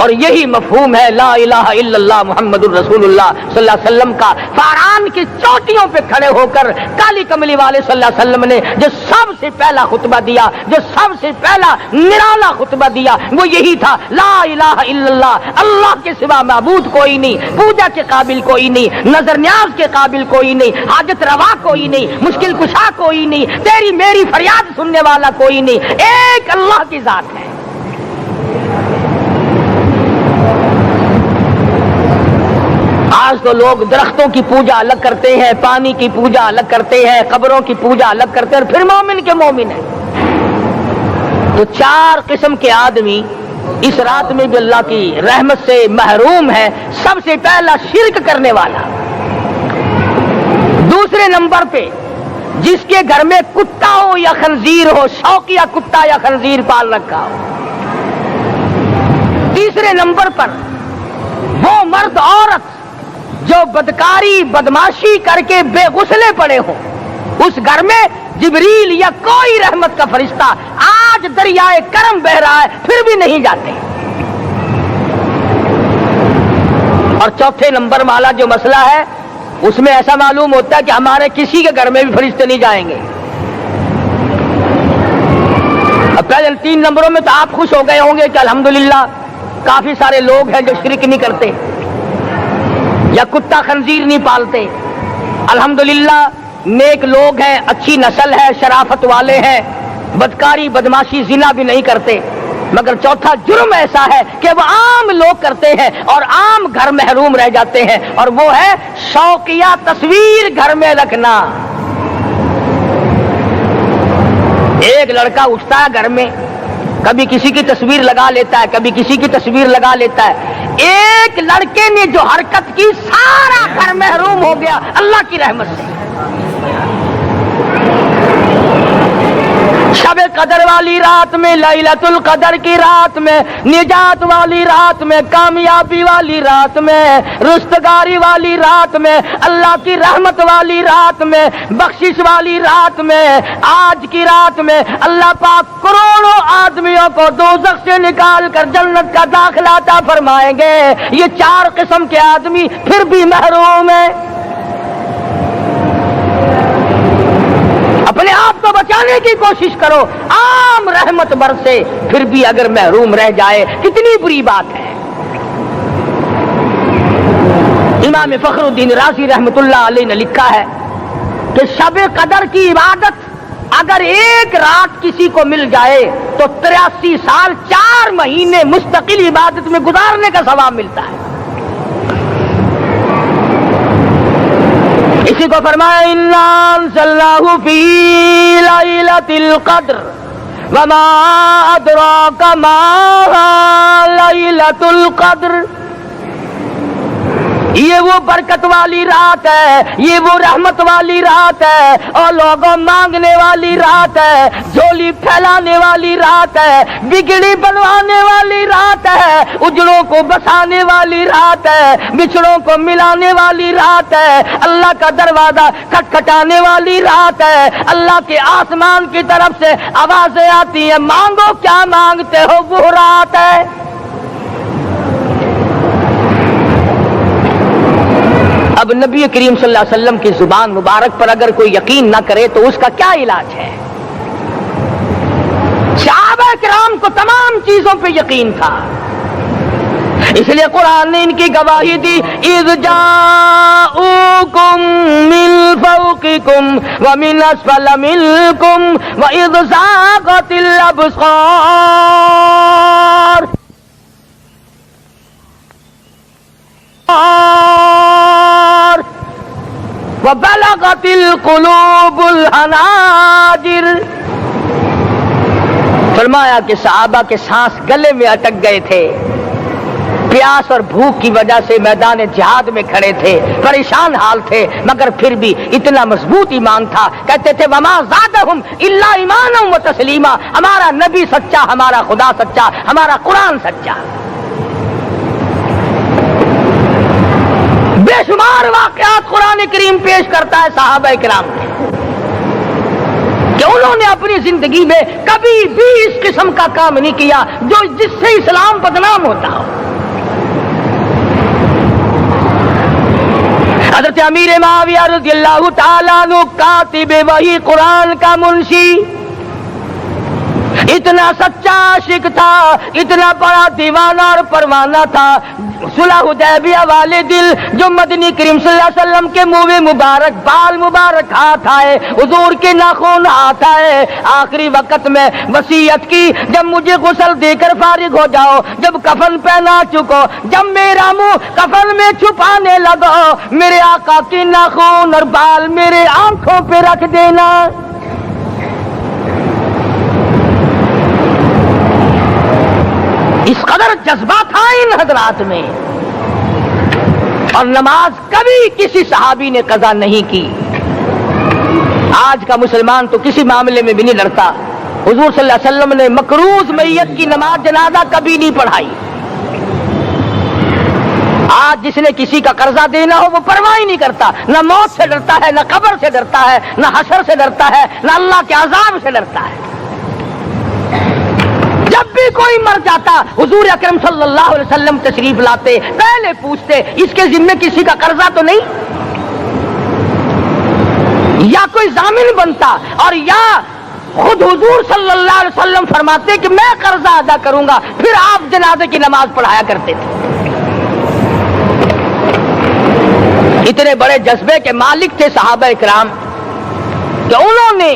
اور یہی مفہوم ہے لا الہ الا اللہ محمد الرسول اللہ صلی اللہ علیہ وسلم کا۔ فاران کی چوٹیوں پہ کھڑے ہو کر کالی کملی والے صلی اللہ علیہ وسلم نے جو سب سے پہلا خطبہ دیا، جو سب سے پہلا نرالا خطبہ دیا، وہ یہی تھا لا الہ الا اللہ، اللہ کے سوا معبود کوئی نہیں، پوجا کے قابل کوئی نہیں، نظر نیاز کے قابل کوئی نہیں، حاجت روا کوئی نہیں، مشکل کشا کوئی نہیں، تیری میری فریاد سننے والا کوئی نہیں، ایک اللہ کی ذات ہے۔ آج تو لوگ درختوں کی پوجا الگ کرتے ہیں، پانی کی پوجا الگ کرتے ہیں، قبروں کی پوجا الگ کرتے ہیں، پھر مومن کے مومن ہیں۔ تو 4 قسم کے آدمی اس رات میں بھی اللہ کی رحمت سے محروم ہے۔ سب سے پہلا شرک کرنے والا، دوسرے نمبر پہ جس کے گھر میں کتا ہو یا خنزیر ہو، شوقیہ کتا یا خنزیر پال رکھا ہو۔ تیسرے نمبر پر وہ مرد عورت جو بدکاری بدماشی کر کے بے غسلے پڑے ہوں، اس گھر میں جبریل یا کوئی رحمت کا فرشتہ آج دریائے کرم بہ رہا ہے پھر بھی نہیں جاتے۔ اور چوتھے نمبر والا جو مسئلہ ہے اس میں ایسا معلوم ہوتا ہے کہ ہمارے کسی کے گھر میں بھی فرشتے نہیں جائیں گے۔ اب پہلے 3 نمبروں میں تو آپ خوش ہو گئے ہوں گے کہ الحمدللہ کافی سارے لوگ ہیں جو شرک نہیں کرتے یا کتا خنزیر نہیں پالتے، الحمدللہ نیک لوگ ہیں، اچھی نسل ہے، شرافت والے ہیں، بدکاری بدماشی زنا بھی نہیں کرتے۔ مگر چوتھا جرم ایسا ہے کہ وہ عام لوگ کرتے ہیں اور عام گھر محروم رہ جاتے ہیں، اور وہ ہے شوقیہ تصویر گھر میں رکھنا۔ ایک لڑکا اٹھتا ہے گھر میں، کبھی کسی کی تصویر لگا لیتا ہے، کبھی کسی کی تصویر لگا لیتا ہے۔ ایک لڑکے نے جو حرکت کی سارا گھر محروم ہو گیا اللہ کی رحمت سے۔ شب قدر والی رات میں، لیلۃ القدر کی رات میں، نجات والی رات میں، کامیابی والی رات میں، رستگاری والی رات میں، اللہ کی رحمت والی رات میں، بخشش والی رات میں، آج کی رات میں اللہ پاک کروڑوں آدمیوں کو دوزخ سے نکال کر جنت کا داخلہ عطا فرمائیں گے۔ یہ 4 قسم کے آدمی پھر بھی محروم ہیں۔ اپنے آپ کو بچانے کی کوشش کرو، عام رحمت برسے پھر بھی اگر محروم رہ جائے کتنی بری بات ہے۔ امام فخر الدین رازی رحمت اللہ علیہ نے لکھا ہے کہ شب قدر کی عبادت اگر ایک رات کسی کو مل جائے تو 83 سال 4 مہینے مستقل عبادت میں گزارنے کا ثواب ملتا ہے۔ اسی کو فرمایا اِنَّا أَنزَلْنَاهُ فِي لَيْلَةِ الْقَدْرِ وَمَا أَدْرَاكَ مَا لَيْلَةُ الْقَدْرِ۔ یہ وہ برکت والی رات ہے، یہ وہ رحمت والی رات ہے، اور لوگوں مانگنے والی رات ہے، جھولی پھیلانے والی رات ہے، بگڑی بنوانے والی رات ہے، اجڑوں کو بسانے والی رات ہے، بچھڑوں کو ملانے والی رات ہے، اللہ کا دروازہ کھٹکھٹانے والی رات ہے، اللہ کے آسمان کی طرف سے آوازیں آتی ہیں مانگو کیا مانگتے ہو، وہ رات ہے۔ اب نبی کریم صلی اللہ علیہ وسلم کی زبان مبارک پر اگر کوئی یقین نہ کرے تو اس کا کیا علاج ہے؟ صحابہ کرام کو تمام چیزوں پہ یقین تھا، اس لیے قرآن نے ان کی گواہی دی اذ جاءوکم من فوقکم ومن اسفل منکم واذ زاغت الابصار وبلغت القلوب الحناجر۔ فرمایا کہ صحابہ کے سانس گلے میں اٹک گئے تھے، پیاس اور بھوک کی وجہ سے میدان جہاد میں کھڑے تھے، پریشان حال تھے، مگر پھر بھی اتنا مضبوط ایمان تھا، کہتے تھے وما زادہم الا ایمانا و تسلیما، ہمارا نبی سچا، ہمارا خدا سچا، ہمارا قرآن سچا۔ بے شمار واقعات قرآن کریم پیش کرتا ہے صحابہ کرام کے کہ انہوں نے اپنی زندگی میں کبھی بھی اس قسم کا کام نہیں کیا جو جس سے اسلام بدنام ہوتا ہو۔ حضرت امیر معاویہ رضی اللہ تعالیٰ عنہ کاتب وحی قرآن کا منشی اتنا سچا عاشق تھا، اتنا بڑا دیوانہ اور پروانہ تھا، صلح حدیبیہ والے دل جو مدنی کریم صلی اللہ علیہ وسلم کے منہ مبارک بال مبارک ہاتھ آئے، حضور کے ناخن ہاتھ آئے، آخری وقت میں وصیت کی جب مجھے غسل دے کر فارغ ہو جاؤ، جب کفن پہنا چکو، جب میرا منہ کفن میں چھپانے لگو، میرے آقا کے ناخن اور بال میرے آنکھوں پہ رکھ دینا۔ اس قدر جذبہ تھا ان حضرات میں، اور نماز کبھی کسی صحابی نے قضا نہیں کی۔ آج کا مسلمان تو کسی معاملے میں بھی نہیں لڑتا، حضور صلی اللہ علیہ وسلم نے مقروض میت کی نماز جنازہ کبھی نہیں پڑھائی، آج جس نے کسی کا قرضہ دینا ہو وہ پرواہ ہی نہیں کرتا، نہ موت سے ڈرتا ہے، نہ قبر سے ڈرتا ہے، نہ حشر سے ڈرتا ہے، نہ اللہ کے عذاب سے ڈرتا ہے۔ جب بھی کوئی مر جاتا حضور اکرم صلی اللہ علیہ وسلم تشریف لاتے، پہلے پوچھتے اس کے ذمے کسی کا قرضہ تو نہیں، یا کوئی ضامن بنتا، اور یا خود حضور صلی اللہ علیہ وسلم فرماتے کہ میں قرضہ ادا کروں گا، پھر آپ جنازے کی نماز پڑھایا کرتے تھے۔ اتنے بڑے جذبے کے مالک تھے صحابہ اکرام کہ انہوں نے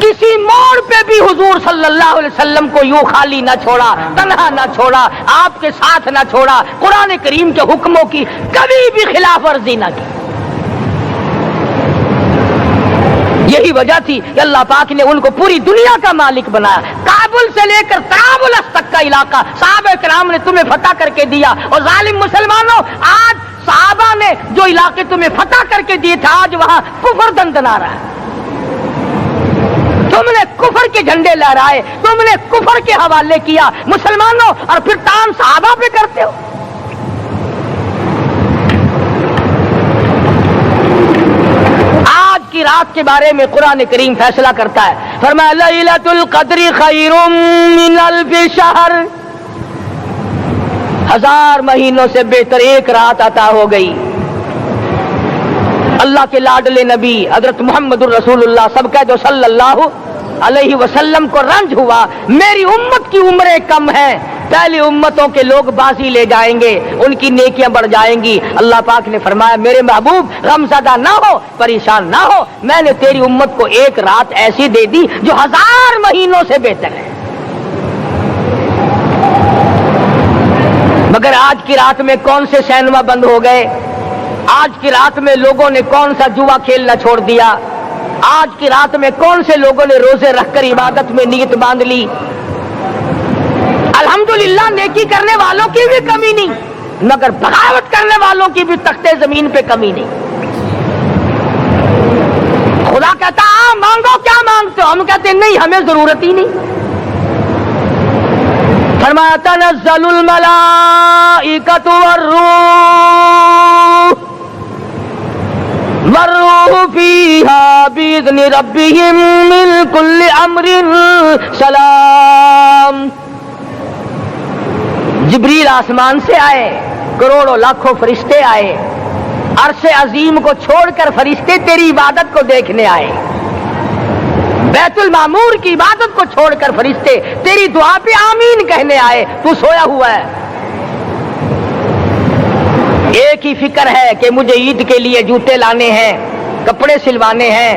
کسی موڑ پہ بھی حضور صلی اللہ علیہ وسلم کو یوں خالی نہ چھوڑا، تنہا نہ چھوڑا، آپ کے ساتھ نہ چھوڑا، قرآن کریم کے حکموں کی کبھی بھی خلاف ورزی نہ کی۔ یہی وجہ تھی کہ اللہ پاک نے ان کو پوری دنیا کا مالک بنایا۔ کابل سے لے کر طرابلس تک کا علاقہ صحابہ کرام نے تمہیں فتح کر کے دیا، اور ظالم مسلمانوں آج صحابہ نے جو علاقے تمہیں فتح کر کے دیے تھے آج وہاں کفر دندنا رہا ہے۔ تم نے کفر کے جھنڈے لہرائے، تم نے کفر کے حوالے کیا مسلمانوں، اور پھر تان صحابہ پہ کرتے ہو۔ آج کی رات کے بارے میں قرآن کریم فیصلہ کرتا ہے، فرمایا لیلۃ القدر خیر من الف شہر، 1000 مہینوں سے بہتر ایک رات عطا ہو گئی۔ اللہ کے لاڈلے نبی حضرت محمد الرسول اللہ سب کہہ دو صلی اللہ علیہ وسلم کو رنج ہوا، میری امت کی عمریں کم ہیں، پہلی امتوں کے لوگ بازی لے جائیں گے، ان کی نیکیاں بڑھ جائیں گی۔ اللہ پاک نے فرمایا میرے محبوب غمزدہ نہ ہو، پریشان نہ ہو، میں نے تیری امت کو ایک رات ایسی دے دی جو 1000 مہینوں سے بہتر ہے۔ مگر آج کی رات میں کون سے سینما بند ہو گئے، آج کی رات میں لوگوں نے کون سا جوا کھیلنا چھوڑ دیا، آج کی رات میں کون سے لوگوں نے روزے رکھ کر عبادت میں نیت باندھ لی۔ الحمدللہ نیکی کرنے والوں کی بھی کمی نہیں، مگر بغاوت کرنے والوں کی بھی تختے زمین پہ کمی نہیں۔ خدا کہتا مانگو کیا مانگتے ہو، ہم کہتے نہیں ہمیں ضرورت ہی نہیں۔ فرمایا تنزل الملائکۃ والروح فیہا بإذن ربہم من کل امر سلام۔ جبریل آسمان سے آئے، کروڑوں لاکھوں فرشتے آئے، عرش عظیم کو چھوڑ کر فرشتے تیری عبادت کو دیکھنے آئے، بیت المعمور کی عبادت کو چھوڑ کر فرشتے تیری دعا پہ آمین کہنے آئے، تو سویا ہوا ہے۔ ایک ہی فکر ہے کہ مجھے عید کے لیے جوتے لانے ہیں، کپڑے سلوانے ہیں،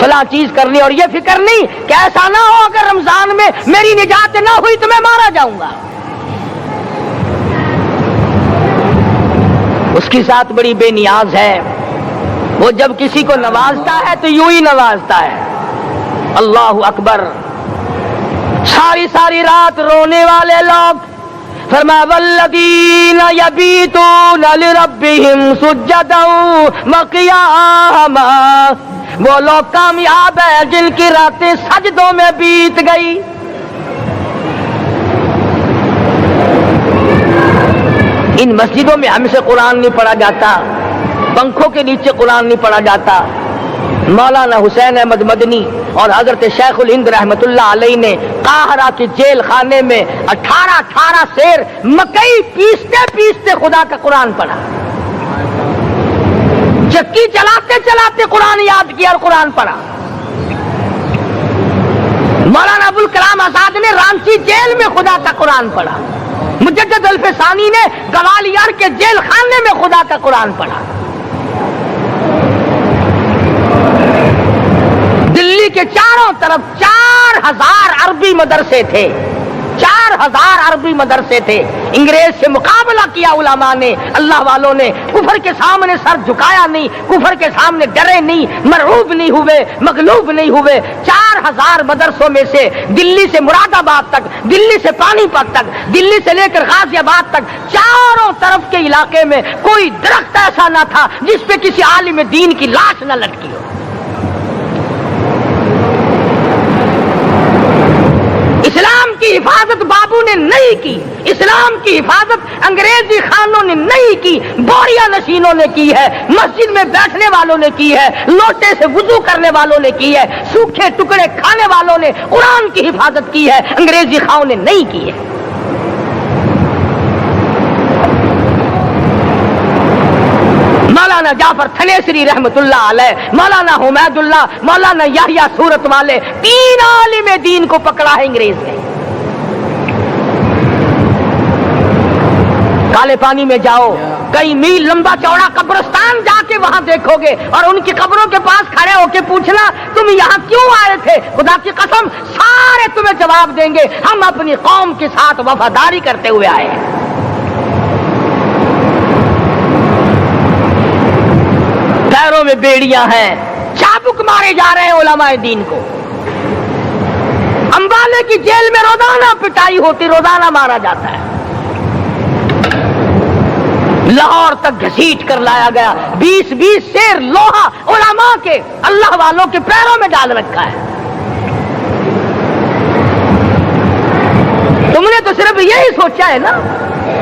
فلاں چیز کرنی، اور یہ فکر نہیں کہ ایسا نہ ہو اگر رمضان میں میری نجات نہ ہوئی تو میں مارا جاؤں گا۔ اس کی ذات بڑی بے نیاز ہے، وہ جب کسی کو نوازتا ہے تو یوں ہی نوازتا ہے۔ اللہ اکبر۔ ساری ساری رات رونے والے لوگ، فرمایا والذین یبیتون لربہم سجدا وقیاما، وہ لوگ کامیاب ہیں جن کی راتیں سجدوں میں بیت گئی۔ ان مسجدوں میں ہم سے قرآن نہیں پڑھا جاتا، پنکھوں کے نیچے قرآن نہیں پڑھا جاتا۔ مولانا حسین احمد مدنی اور حضرت شیخ الہند رحمت اللہ علیہ نے قاہرہ کے جیل خانے میں 18 سیر مکئی پیستے پیستے خدا کا قرآن پڑھا، چکی چلاتے چلاتے قرآن یاد کیا اور قرآن پڑھا۔ مولانا ابوالکلام آزاد نے رانچی جیل میں خدا کا قرآن پڑھا، مجدد الفسانی نے گوالیار کے جیل خانے میں خدا کا قرآن پڑھا۔ دلی کے چاروں طرف 4000 عربی مدرسے تھے، 4000 عربی مدرسے تھے۔ انگریز سے مقابلہ کیا علماء نے، اللہ والوں نے، کفر کے سامنے سر جھکایا نہیں، کفر کے سامنے ڈرے نہیں، مرعوب نہیں ہوئے، مغلوب نہیں ہوئے۔ 4000 مدرسوں میں سے دلی سے مراد آباد تک، دلی سے پانی پت تک، دلی سے لے کر غازی آباد تک، چاروں طرف کے علاقے میں کوئی درخت ایسا نہ تھا جس پہ کسی عالم دین کی لاش نہ لٹکی ہو۔ اسلام کی حفاظت بابو نے نہیں کی، اسلام کی حفاظت انگریزی خانوں نے نہیں کی، بوریا نشینوں نے کی ہے، مسجد میں بیٹھنے والوں نے کی ہے، لوٹے سے وضو کرنے والوں نے کی ہے، سوکھے ٹکڑے کھانے والوں نے قرآن کی حفاظت کی ہے، انگریزی خانوں نے نہیں کی ہے۔ مولانا جعفر تھنیسری رحمت اللہ علیہ، مولانا حمید اللہ، مولانا یحییٰ صورت والے، 3 عالم دین کو پکڑا ہے انگریز نے۔ کالے پانی میں جاؤ، کئی میل لمبا چوڑا قبرستان جا کے وہاں دیکھو گے، اور ان کی قبروں کے پاس کھڑے ہو کے پوچھنا تم یہاں کیوں آئے تھے، خدا کی قسم سارے تمہیں جواب دیں گے ہم اپنی قوم کے ساتھ وفاداری کرتے ہوئے آئے ہیں۔ پیروں میں بیڑیاں ہیں، چابک مارے جا رہے ہیں علماء دین کو۔ امبالے کی جیل میں روزانہ پٹائی ہوتی، روزانہ مارا جاتا ہے۔ لاہور تک گھسیٹ کر لایا گیا، 20 سیر لوہا علماء کے، اللہ والوں کے پیروں میں ڈال رکھا ہے۔ تم نے تو صرف یہی سوچا ہے نا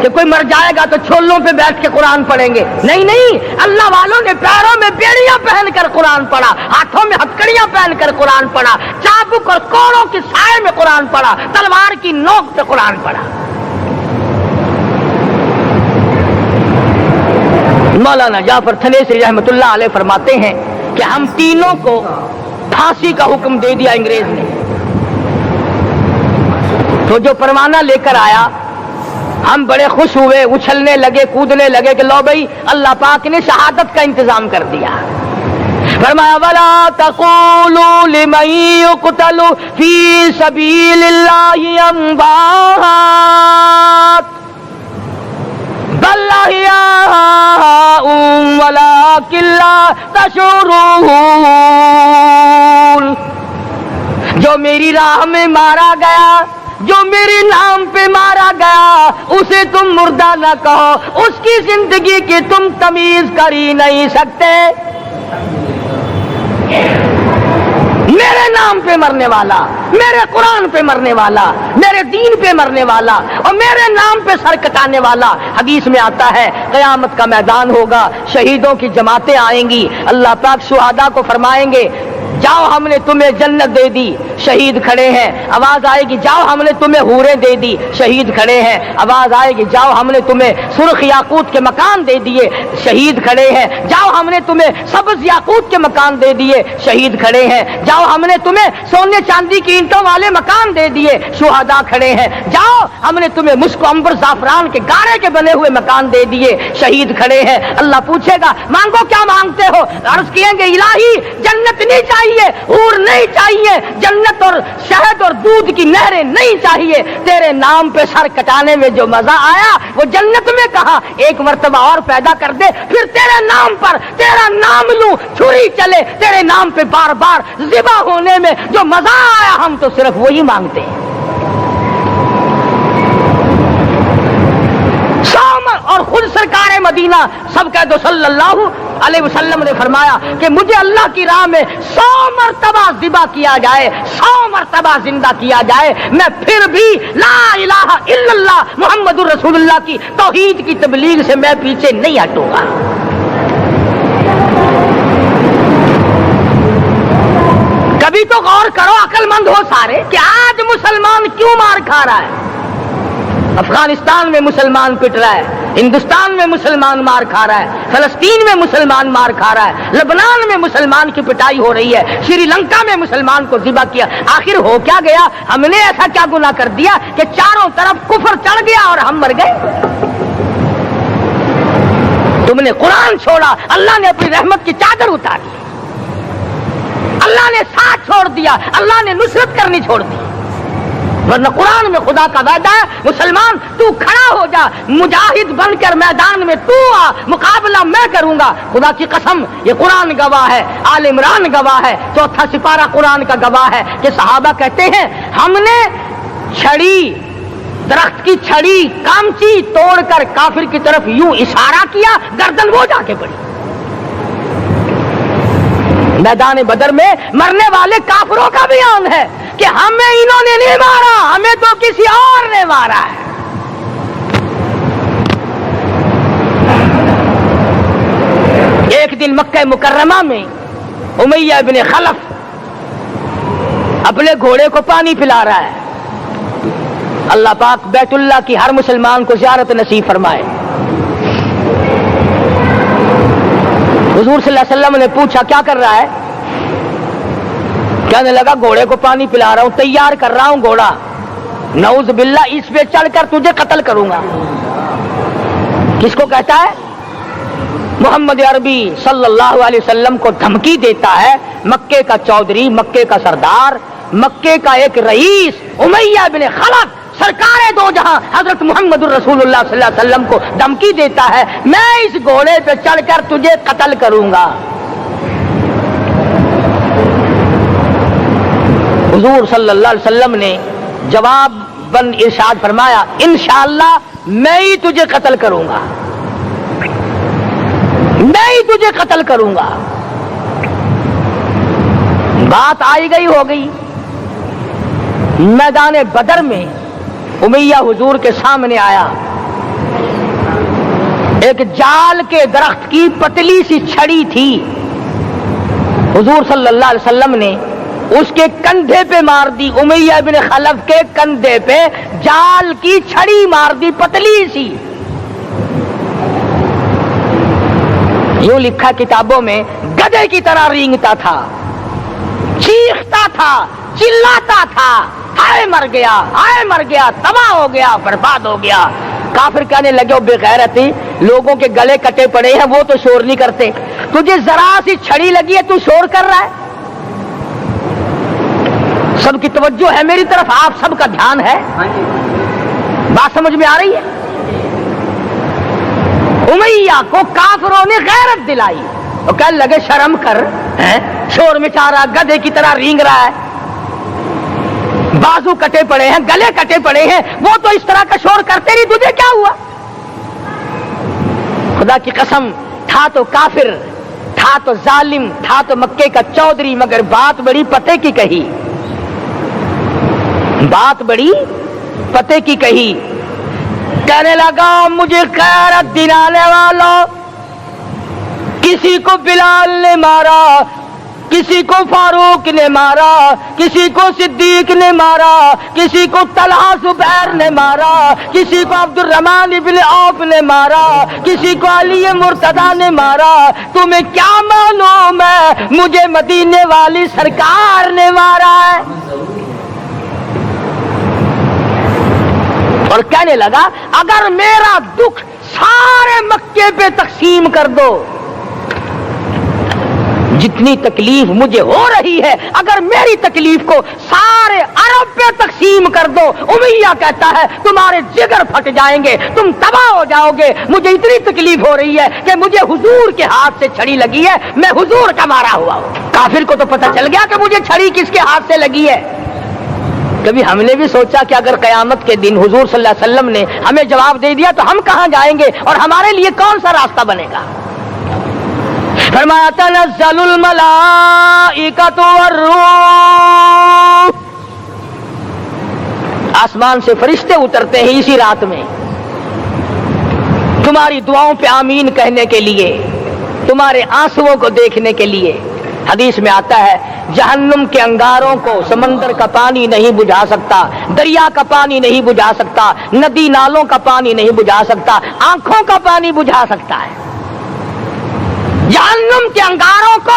کہ کوئی مر جائے گا تو چھولوں پہ بیٹھ کے قرآن پڑھیں گے، نہیں نہیں، اللہ والوں نے پیروں میں بیڑیاں پہن کر قرآن پڑھا، ہاتھوں میں ہتکڑیاں پہن کر قرآن پڑھا، چابک اور کوڑوں کے سائے میں قرآن پڑھا، تلوار کی نوک پہ قرآن پڑھا۔ مولانا جعفر تھنیسری رحمت اللہ علیہ فرماتے ہیں کہ ہم تینوں کو پھانسی کا حکم دے دیا انگریز نے، تو جو پروانہ لے کر آیا ہم بڑے خوش ہوئے، اچھلنے لگے، کودنے لگے کہ لو بھائی اللہ پاک نے شہادت کا انتظام کر دیا۔ فرمایا وَلَا تَقُولُوا لِمَن يُقْتَلُ فِي سَبِيلِ اللَّهِ أَمْوَاتٌ بَلْ أَحْيَاءٌ وَلَٰكِن لَّا تَشْعُرُونَ۔ جو میری راہ میں مارا گیا، جو میرے نام پہ مارا گیا، اسے تم مردہ نہ کہو، اس کی زندگی کی تم تمیز کر ہی نہیں سکتے۔ میرے نام پہ مرنے والا، میرے قرآن پہ مرنے والا، میرے دین پہ مرنے والا اور میرے نام پہ سر کٹانے والا، حدیث میں آتا ہے قیامت کا میدان ہوگا، شہیدوں کی جماعتیں آئیں گی، اللہ پاک شہداء کو فرمائیں گے جاؤ ہم نے تمہیں جنت دے دی، شہید کھڑے ہیں، آواز آئے گی جاؤ ہم نے تمہیں حوریں دے دی، شہید کھڑے ہیں، آواز آئے گی جاؤ ہم نے تمہیں سرخ یاقوت کے مکان دے دیے، شہید کھڑے ہیں، جاؤ ہم نے تمہیں سبز یاقوت کے مکان دے دیے، شہید کھڑے ہیں، جاؤ ہم نے تمہیں سونے چاندی کی اینٹوں والے مکان دے دیے، شہداء کھڑے ہیں، جاؤ ہم نے تمہیں مشک و عنبر زعفران کے گارے کے بنے ہوئے مکان دے دیے، شہید کھڑے ہیں۔ اللہ پوچھے گا مانگو کیا مانگتے ہو، عرض کیے گے الہی جنت نہیں چاہیے، حور نہیں چاہیے، جنت اور شہد اور دودھ کی نہریں نہیں چاہیے، تیرے نام پہ سر کٹانے میں جو مزہ آیا وہ جنت میں کہا، ایک مرتبہ اور پیدا کر دے، پھر تیرے نام پر تیرا نام لوں، چھری چلے تیرے نام پہ بار بار ذبح ہونے میں جو مزہ آیا، ہم تو صرف وہی مانگتے ہیں۔ اور خود سرکار مدینہ سب کہہ دو صلی اللہ علیہ وسلم نے فرمایا کہ مجھے اللہ کی راہ میں 100 مرتبہ ذبح کیا جائے، 100 مرتبہ زندہ کیا جائے، میں پھر بھی لا الہ الا اللہ محمد الرسول اللہ کی توحید کی تبلیغ سے میں پیچھے نہیں ہٹوں گا۔ کبھی تو غور کرو، عقل مند ہو سارے، کہ آج مسلمان کیوں مار کھا رہا ہے؟ افغانستان میں مسلمان پٹ رہا ہے، ہندوستان میں مسلمان مار کھا رہا ہے، فلسطین میں مسلمان مار کھا رہا ہے، لبنان میں مسلمان کی پٹائی ہو رہی ہے، شری لنکا میں مسلمان کو ذبح کیا۔ آخر ہو کیا گیا؟ ہم نے ایسا کیا گناہ کر دیا کہ چاروں طرف کفر چڑھ گیا اور ہم مر گئے؟ تم نے قرآن چھوڑا، اللہ نے اپنی رحمت کی چادر اتاری، اللہ نے ساتھ چھوڑ دیا، اللہ نے نصرت کرنی چھوڑ دی، ورنہ قرآن میں خدا کا وعدہ ہے مسلمان تو کھڑا ہو جا، مجاہد بن کر میدان میں تو آ، مقابلہ میں کروں گا۔ خدا کی قسم یہ قرآن گواہ ہے، آل عمران گواہ ہے، 4 سپارہ قرآن کا گواہ ہے کہ صحابہ کہتے ہیں ہم نے چھڑی، درخت کی چھڑی، کامچی توڑ کر کافر کی طرف یوں اشارہ کیا، گردن وہ جا کے پڑی۔ میدان بدر میں مرنے والے کافروں کا بیان ہے کہ ہمیں انہوں نے نہیں مارا، ہمیں تو کسی اور نے مارا ہے۔ ایک دن مکہ مکرمہ میں امیہ ابن خلف اپنے گھوڑے کو پانی پلا رہا ہے۔ اللہ پاک بیت اللہ کی ہر مسلمان کو زیارت نصیب فرمائے۔ حضور صلی اللہ علیہ وسلم نے پوچھا کیا کر رہا ہے؟ کہنے لگا گھوڑے کو پانی پلا رہا ہوں، تیار کر رہا ہوں گھوڑا، نعوذ باللہ اس پہ چڑھ کر تجھے قتل کروں گا۔ کس کو کہتا ہے؟ محمد عربی صلی اللہ علیہ وسلم کو دھمکی دیتا ہے مکے کا چودھری، مکے کا سردار، مکے کا ایک رئیس امیہ بن خلف، سرکار دو جہاں حضرت محمد الرسول اللہ صلی اللہ علیہ وسلم کو دھمکی دیتا ہے میں اس گھوڑے پہ چڑھ کر تجھے قتل کروں گا۔ حضور صلی اللہ علیہ وسلم نے جواب بن ارشاد فرمایا انشاءاللہ میں ہی تجھے قتل کروں گا، میں ہی تجھے قتل کروں گا۔ بات آئی گئی ہو گئی۔ میدان بدر میں امیہ حضور کے سامنے آیا، ایک جال کے درخت کی پتلی سی چھڑی تھی، حضور صلی اللہ علیہ وسلم نے اس کے کندھے پہ مار دی، امیہ بن خلف کے کندھے پہ جال کی چھڑی مار دی پتلی سی۔ یوں لکھا کتابوں میں گدھے کی طرح رینگتا تھا، چیختا تھا، چلاتا تھا، ہائے مر گیا، ہائے مر گیا، تباہ ہو گیا، برباد ہو گیا۔ کافر کہنے لگے بے غیرتی، لوگوں کے گلے کٹے پڑے ہیں وہ تو شور نہیں کرتے، تجھے ذرا سی چھڑی لگی ہے تو شور کر رہا ہے۔ سب کی توجہ ہے میری طرف، آپ سب کا دھیان ہے، بات سمجھ میں آ رہی ہے؟ امیہ کو کافروں نے غیرت دلائی، وہ کہنے لگے شرم کر، شور مچا رہا، گدھے کی طرح رینگ رہا ہے، بازو کٹے پڑے ہیں، گلے کٹے پڑے ہیں، وہ تو اس طرح کا شور کرتے نہیں، تجھے کیا ہوا؟ خدا کی قسم تھا تو کافر، تھا تو ظالم، تھا تو مکے کا چودھری، مگر بات بڑی پتے کی کہی، بات بڑی پتے کی کہی۔ کہنے لگا مجھے غیرت دلانے والوں، کسی کو بلال نے مارا، کسی کو فاروق نے مارا، کسی کو صدیق نے مارا، کسی کو طلحہ زبیر نے مارا، کسی کو عبد الرحمن ابن عوف نے مارا، کسی کو علی مرتضیٰ نے مارا، تمہیں کیا معلوم ہے مجھے مدینے والی سرکار نے مارا ہے؟ اور کہنے لگا اگر میرا دکھ سارے مکے پہ تقسیم کر دو، جتنی تکلیف مجھے ہو رہی ہے اگر میری تکلیف کو سارے عرب پہ تقسیم کر دو، امیہ کہتا ہے تمہارے جگر پھٹ جائیں گے، تم تباہ ہو جاؤ گے، مجھے اتنی تکلیف ہو رہی ہے کہ مجھے حضور کے ہاتھ سے چھڑی لگی ہے، میں حضور کا مارا ہوا ہوں۔ کافر کو تو پتہ چل گیا کہ مجھے چھڑی کس کے ہاتھ سے لگی ہے۔ کبھی ہم نے بھی سوچا کہ اگر قیامت کے دن حضور صلی اللہ علیہ وسلم نے ہمیں جواب دے دیا تو ہم کہاں جائیں گے اور ہمارے لیے کون سا راستہ بنے گا؟ فرمایا تنزل الملائکۃ والروح، آسمان سے فرشتے اترتے ہیں اسی رات میں تمہاری دعاؤں پہ آمین کہنے کے لیے، تمہارے آنسوؤں کو دیکھنے کے لیے۔ حدیث میں آتا ہے جہنم کے انگاروں کو سمندر کا پانی نہیں بجھا سکتا، دریا کا پانی نہیں بجھا سکتا، ندی نالوں کا پانی نہیں بجھا سکتا، آنکھوں کا پانی بجھا سکتا ہے۔ جہنم کے انگاروں کو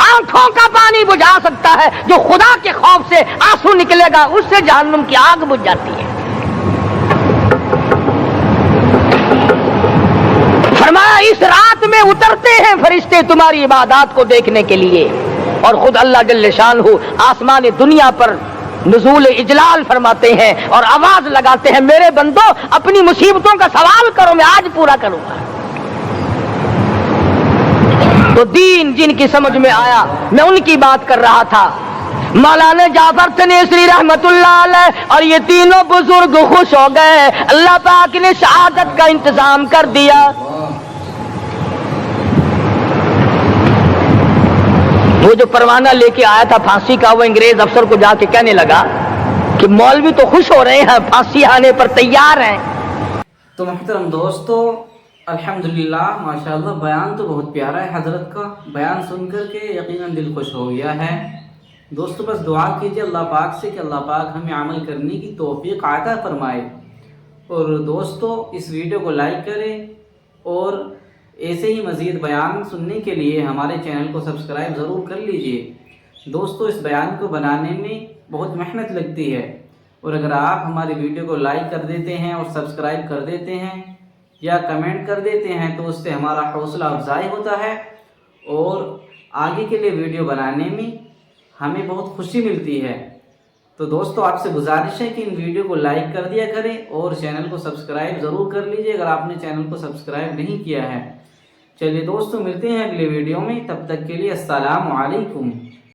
آنکھوں کا پانی بجھا سکتا ہے، جو خدا کے خوف سے آنسو نکلے گا اس سے جہنم کی آگ بجھ جاتی ہے۔ فرمایا اس رات میں اترتے ہیں فرشتے تمہاری عبادات کو دیکھنے کے لیے، اور خود اللہ جل شانہ آسمان دنیا پر نزول اجلال فرماتے ہیں اور آواز لگاتے ہیں میرے بندو اپنی مصیبتوں کا سوال کرو، میں آج پورا کروں گا۔ تو دین جن کی سمجھ میں آیا میں ان کی بات کر رہا تھا، مولانا جعفر تنیسری رحمت اللہ علیہ اور یہ تینوں بزرگ خوش ہو گئے، اللہ پاک نے شہادت کا انتظام کر دیا۔ وہ جو پروانہ لے کے آیا تھا پھانسی کا، وہ انگریز افسر کو جا کے کہنے لگا کہ مولوی تو خوش ہو رہے ہیں، پھانسی آنے پر تیار ہیں۔ تو محترم دوستو، الحمدللہ ماشاءاللہ بیان تو بہت پیارا ہے، حضرت کا بیان سن کر کے یقیناً دل خوش ہو گیا ہے۔ دوستو بس دعا کیجئے اللہ پاک سے کہ اللہ پاک ہمیں عمل کرنے کی توفیق عطا فرمائے۔ اور دوستو اس ویڈیو کو لائک کریں اور ایسے ہی مزید بیان سننے کے لیے ہمارے چینل کو سبسکرائب ضرور کر لیجئے۔ دوستو اس بیان کو بنانے میں بہت محنت لگتی ہے، اور اگر آپ ہماری ویڈیو کو لائک کر دیتے ہیں اور سبسکرائب کر دیتے ہیں یا کمنٹ کر دیتے ہیں تو اس سے ہمارا حوصلہ افزائی ہوتا ہے اور آگے کے لیے ویڈیو بنانے میں ہمیں بہت خوشی ملتی ہے۔ تو دوستو آپ سے گزارش ہے کہ ان ویڈیو کو لائک کر دیا کریں اور چینل کو سبسکرائب ضرور کر لیجئے اگر آپ نے چینل کو سبسکرائب نہیں کیا ہے۔ چلیے دوستو ملتے ہیں اگلے ویڈیو میں، تب تک کے لیے السلام علیکم۔